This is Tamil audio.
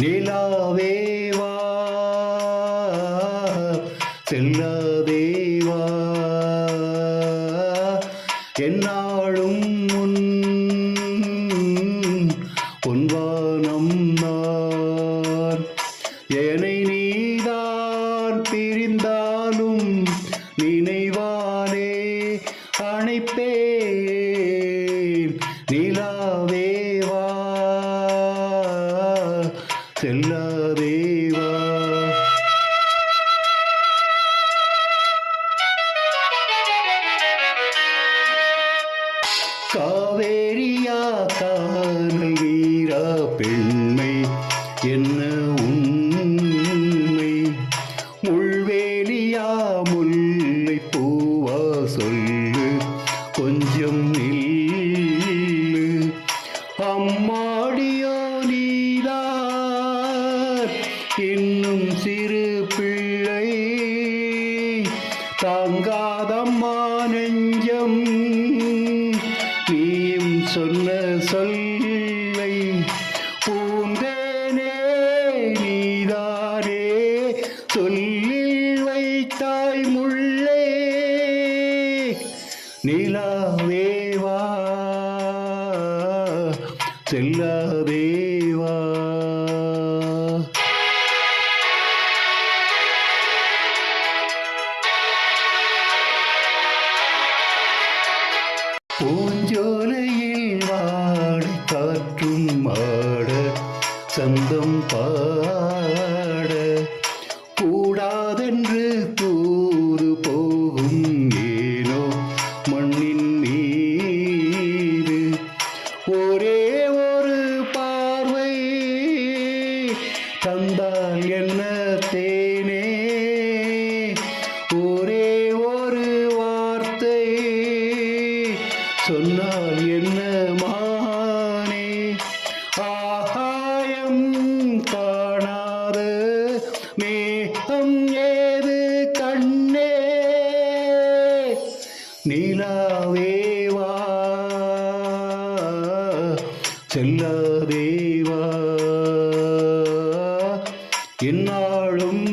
நிலாவேவா செல்லாதேவா என்னாலும் முன் பொன்வானம் நான் என்னை நீதான் பிரிந்தாலும் நினைவாலே அணைப்பேன் நிலாவேவா செல்லாதேவா காவேரியா கானல் வீரா பெண்மை என்ன உண்மை முள்வேலியா முல்லை பூவா சொல்லு கொஞ்சம் நில்லு அம்மாடியோ நீதான் இன்னும் சிறு பிள்ளை தாங்காதம்மா நெஞ்சம் நீயும் சொன்ன சொல்லை பூந்தேனே நீதானே சொல்லில் வைத்தாய் முள்ளே நிலாவேவா செல்லாதேவா பூஞ்சோலையில் வாடை காற்றும் மாட சந்தம் பாட கூடாதென்று தூது போகும் ஏனோ மண்ணின் மீது ஒரே ஒரு பார்வை தந்தால் என்ன தேனே ஒரே ஒரு வார்த்தை சொன்னால் என்ன மானே ஆகாயம் காணாத மேகம் ஏது கண்ணே நிலாவேவா செல்லாதேவா என்னாலும்